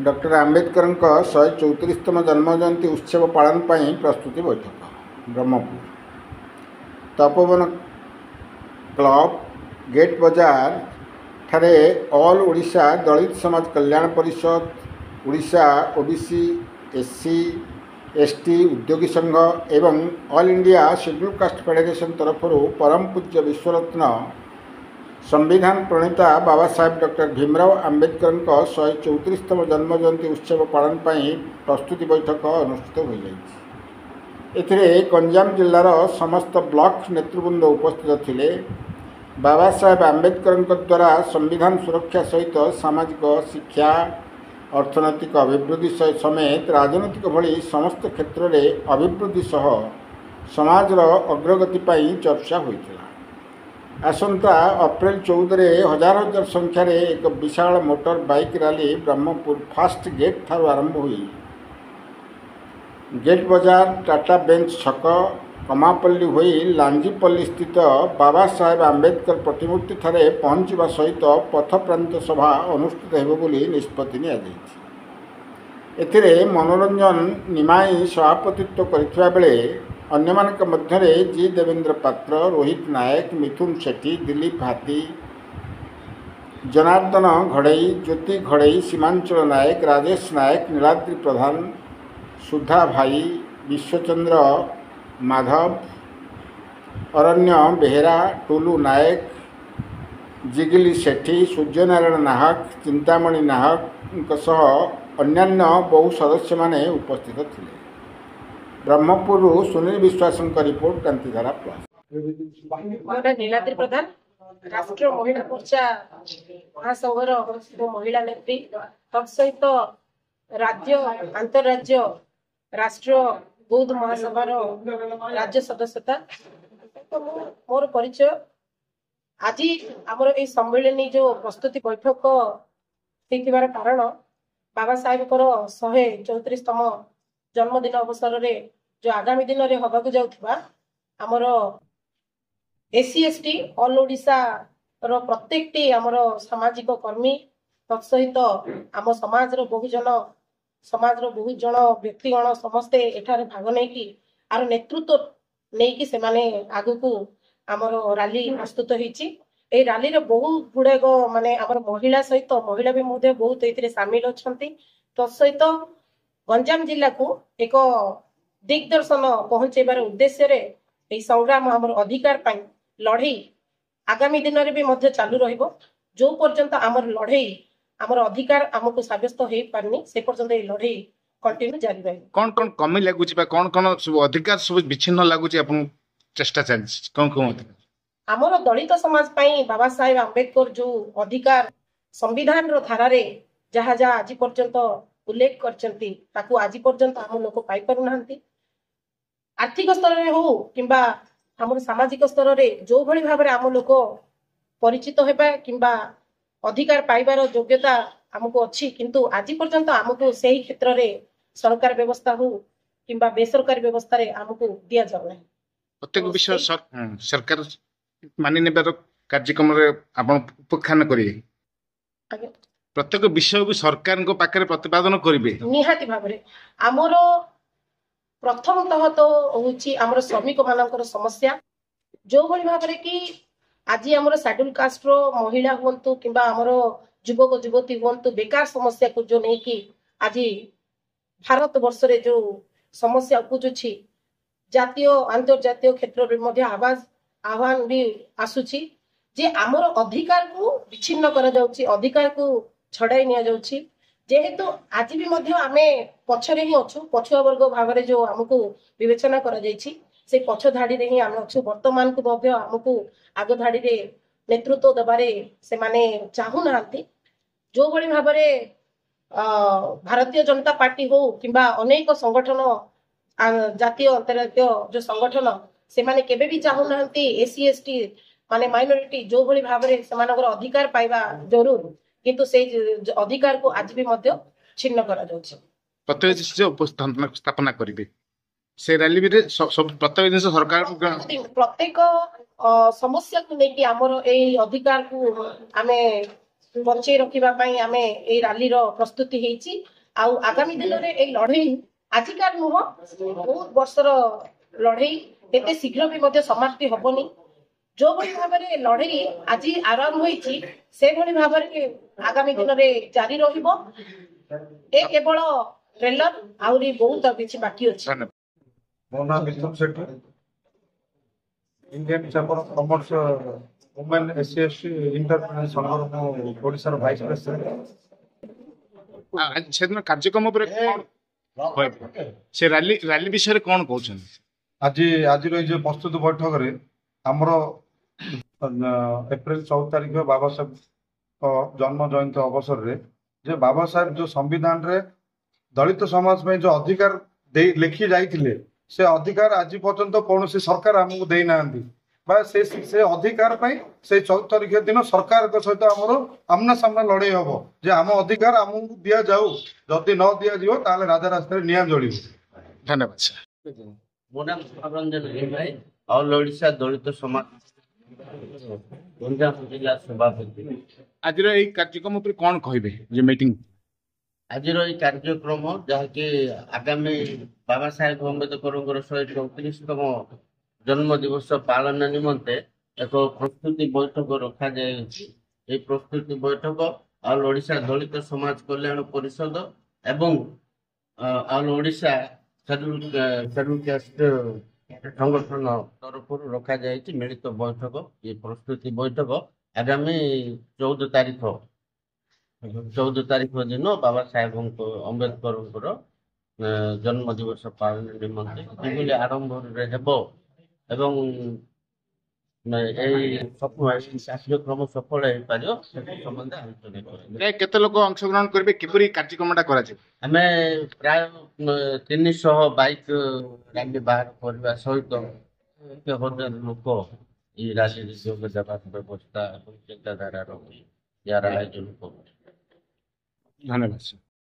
Doctor Ambedkar 134तम जन्म जयंती उत्सव पालन पर प्रस्तुति बैठक ब्रह्मपुर तपोवन क्लब गेट बाजार ठारे ऑल ओडिशा दलित समाज कल्याण परिषद ओडिशा ओबीसी एससी एसटी उद्योगी संघ एवं all India schedule caste federation तरफ परम पूज्य विश्वरत्न संविधान प्रणेता बाबा साहेब डॉक्टर भीमराव आंबेडकर 134तम जन्म जयंती उत्सव पालन पर प्रस्तुति बैठक अनुष्ठित हो जाए। गंजाम जिलार समस्त ब्लॉक नेतृवृंद उपस्थित थिले। बाबा साहेब आंबेडकर द्वारा संविधान सुरक्षा सहित सामाजिक शिक्षा अर्थनैतिक अभिवृद्धि समेत राजनैतिक भली समस्त क्षेत्र में अभिवृद्धि सह समाजर अग्रगति पर चर्चा होता। आसंता अप्रैल 14 हजार हजार संख्यार एक विशाल motor bike rally Brahmapur first gate ठार आरंभ हुई गेट बाजार टाटा बेंच छक कमापल्ली होई लांजीपल्ली स्थित बाबा साहेब आंबेडकर प्रतिमूर्ति ठारे पहुंचवा सहित पथ प्रांत सभा अनुष्ठित हेबो बोली निष्पत्ति निया जायछि। एथिरे मनोरंजन निमाई सभापतित्व करिଥିବା बेले अन्यमानक मध्यरे जी देवेंद्र पात्र रोहित नायक मिथुन शेट्टी दिलीप हाथी जनार्दन घड़ई ज्योति घड़ई सीमांचल नायक राजेश नायक नीलाद्री प्रधान सुधा भाई विश्वचंद्र माधव अरण्य बेहेरा टुलू नायक जिगिली शेट्टी सूर्यनारायण नाहक चिंतामणि नाहक अन्यान्य बहु सदस्य माने उपस्थित थे। ब्रह्मपुर सुनील विश्वास रिपोर्ट क्रांतिधारा प्लस। नीलाद्री प्रधान राष्ट्रीय महिला मोर्चा महासंघर महिला नेत्री तत्सहित राज्य अंतरराज्य राष्ट्रीय बौद्ध महासभार राज्य सदस्यता तो मोर परिचय आज आमर ये सम्मेलनी जो प्रस्तुति बैठक होइथिबार कारण बाबा साहेब 134तम जन्मदिन अवसर रे जो आगामी दिन रे होबाकु जाउथिबा हमर एससी एसटी ऑल ओडिशा रो प्रत्येकटी हमर सामाजिक कर्मी तत्सहित आम समाज रो बहुजन व्यक्तिगण समस्ते एठारे भाग नै कि आर नेतृत्व नै कि से माने आगु को हमर रैली प्रस्तुत होईची। ए रैली रे बहुत गुडे माने हमर महिला सहित महिला भी मध्ये बहुत एथिरे शामिल अछंती। तत्सहित गंजाम जिला को एक दिग्दर्शन पहुंचेबार उद्देश्य रे ए संग्राम हमर अधिकार पाई लड़ई आगामी दिन रे भी मध्य चालू रहिबो। जो पर्यंत हमर लड़ई हमर अधिकार हमको साब्यस्त होई पारनी से पर्यंत ए लड़ई कंटिन्यू जारी रही। कौन कौन कमी लागुची बा कौन कौन सब अधिकार सब विच्छिन्न लागुची अपन चेष्टा चलछि कौन कौन अधिकार हमर दलित समाज पाई बाबा साहेब आंबेडकर जो अधिकार संविधान रो धारा रे जहा जहा आज पर्यंत उल्लेख करचंती ताकू आज पर्यंत हम लोक पाई पारु नाहंती। आर्थिक स्तर रे हो किंबा हमर सामाजिक स्तर रे जो भली भाबरे हम लोक परिचित हेबा किंबा अधिकार पाइबार योग्यता हमको अच्छी किंतु आज पर्यंत हमको सही क्षेत्र रे सरकार व्यवस्था हो किंबा बेसरकारी व्यवस्था रे हमको दिया जाउ नै। प्रत्येक विषय सरकार मानि नेबार कार्यक्रम रे आपण उपख्यान करिवे प्रत्येक विषय को सरकार को पाखे प्रतिपादन करेंगे निहाती भावरे आमर प्रथमतः तो होची आमर श्रमिक मानकर समस्या जो भली भावरे कि आज आमर शेड्यूल कास्ट रो महिला हुंतु किंबा आमर युवक युवती हुंतु बेकार समस्या को जो नहीं कि आज भारत वर्ष रे जो समस्या उपजुछि जातीय अंतर्जातीय क्षेत्र रे मध्य आह्वान भी आसुछि जे आमर अधिकार को विच्छिन्न करा जाउछि अधिकार को छड़ाई निया जाउछि। जेहेतु आज भी मध्य आमे पछरे ही अछु पछुआ वर्ग भागरे जो हमको विवेचना करा जाइछि से पछ धाड़ी रे ही आमे अछु वर्तमान को मध्य हमको आगो धाड़ी रे नेतृत्व दबारे से माने चाहू नांती। जो बड़ी भाबरे भारतीय जनता पार्टी हो किंबा अनेक संगठन जातीय अंतर्राष्ट्रीय जो संगठन से माने केबे भी चाहू नांती एससी एसटी माने माइनॉरिटी जो बड़ी भाबरे से मानकर अधिकार पाइबा जरूर किंतु से अधिकार को आज भी मध्य छिन्न करा जाउछि। प्रत्येक जो उपस्थापना स्थापना करिवे से रैली रे सब प्रत्येक दिन सरकार प्रत्येक समस्या को लेके हमर ए अधिकार को आमे ବଞ୍ଚେଇ ରଖିବା ପାଇଁ ଆମେ ଏଇ ରାଲିର ପ୍ରସ୍ତୁତି ହେଇଛି। ଆଉ ଆଗାମୀ ଦିନରେ ଏଇ ଲଢେଇ ଆଜିକାର ନୁହଁ, ବହୁତ ବର୍ଷର ଲଢେଇ, ଏତେ ଶୀଘ୍ର ବି ମଧ୍ୟ ସମାପ୍ତି ହବନି। ଯୋଉଭଳି ଭାବରେ ଲଢେଇ ଆଜି ଆରମ୍ଭ ହୋଇଛି ସେଭଳି ଭାବରେ ଆଗାମୀ ଦିନରେ ଜାରି ରହିବ। ଏ କେବଳ ଟ୍ରେଲର, ଆହୁରି ବହୁତ କିଛି ବାକି ଅଛି। ଧନ୍ୟବାଦ। ମୋ ନାଁ Mithun Sethi, Indian chamber of commerce women SC/ST entrepreneur ସଂଘର ମୁଁ ଓଡ଼ିଶାର ଭାଇସ୍ ପ୍ରେସିଡେଣ୍ଟ। ସେଦିନ କାର୍ଯ୍ୟକ୍ରମ ଉପରେ କଣ କହିବେ? ସେ ରାଲି ବିଷୟରେ କଣ କହୁଛନ୍ତି? ଆଜିର ଏଇ ଯୋଉ ପ୍ରସ୍ତୁତି ବୈଠକରେ ଆମର ଏପ୍ରିଲ 14 ତାରିଖ ବାବା ସାହେବଙ୍କ ଜନ୍ମ ଜୟନ୍ତୀ ଅବସରରେ ଯେ ବାବା ସାହେବ ଯୋଉ ସମ୍ବିଧାନରେ ଦଳିତ ସମାଜ ପାଇଁ ଯୋଉ ଅଧିକାର ଲେଖି ଯାଇଥିଲେ, ସେ ଅଧିକାର ଆଜି ପର୍ଯ୍ୟନ୍ତ କୌଣସି ସରକାର ଆମକୁ ଦେଇନାହାନ୍ତି। ବା ସେ ଅଧିକାର ପାଇଁ ସେ 14 ତାରିଖ ଦିନ ସରକାରଙ୍କ ସହିତ ଆମର ଆମ୍ନା ସାମ୍ନା ଲଢେଇ ହବ ଯେ ଆମ ଅଧିକାର ଆମକୁ ଦିଆଯାଉ, ଯଦି ନ ଦିଆଯିବ ତାହେଲେ ରାଜରାସ୍ତାରେ ନିଆଁ ଜଳିବ। ଧନ୍ୟବାଦ ସାର୍। ମୋ ନାମ ମନୋରଞ୍ଜନ ଭାଇ, ଅଲ୍ ଓଡ଼ିଶା ଦଳିତ ସମାଜ ଗଞ୍ଜାମ ଜିଲ୍ଲା ସଭାପତି। ଆଜିର ଏଇ କାର୍ଯ୍ୟକ୍ରମ ଉପରେ କଣ କହିବେ? ଯେ ମିଟିଂ ଆଜିର ଏଇ କାର୍ଯ୍ୟକ୍ରମ ଯାହାକି ଆଗାମୀ ବାବା ସାହେବ ଆମ୍ବେଦକରଙ୍କର 134ତମ ଜନ୍ମ ଦିବସ ପାଳନ ନିମନ୍ତେ ଏକ ପ୍ରସ୍ତୁତି ବୈଠକ ରଖାଯାଇଛି। ଏହି ପ୍ରସ୍ତୁତି ବୈଠକ ଅଲ୍ ଓଡ଼ିଶା ଦଳିତ ସମାଜ କଲ୍ୟାଣ ପରିଷଦ ଏବଂ ଅଲ୍ ଓଡ଼ିଶା ସେଡ୍ୟୁଲ୍ କାଷ୍ଟ ସଂଗଠନ ତରଫରୁ ରଖାଯାଇଛି ମିଳିତ ବୈଠକ। ଏ ପ୍ରସ୍ତୁତି ବୈଠକ ଆଗାମୀ 14 ତାରିଖ ଦିନ ବାବା ସାହେବଙ୍କ ଆମ୍ବେଦକରଙ୍କର ଜନ୍ମ ଦିବସ ପାଳନ ନିମନ୍ତେ କିଭଳି ଆରମ୍ଭରେ ହେବ ଏବଂ ଏଇ କାର୍ଯ୍ୟକ୍ରମ ସଫଳ ହେଇପାରିବ ସେ ସମ୍ବନ୍ଧରେ ଆଲୋଚନା କରାଯିବ। କେତେ ଲୋକ ଅଂଶଗ୍ରହଣ କରିବେ? କିପରି କାର୍ଯ୍ୟକ୍ରମଟା କରାଯିବ? ଆମେ ପ୍ରାୟ 300 ବାଇକ୍ ରାଲି ବାହାର କରିବା ସହିତ 1,000 ଲୋକ এই রাজ্যের যোগ দেবার ব্যবস্থা এবং চিন্তাধারা রয়েছে যারা আয়োজন করছে। ধন্যবাদ স্যার।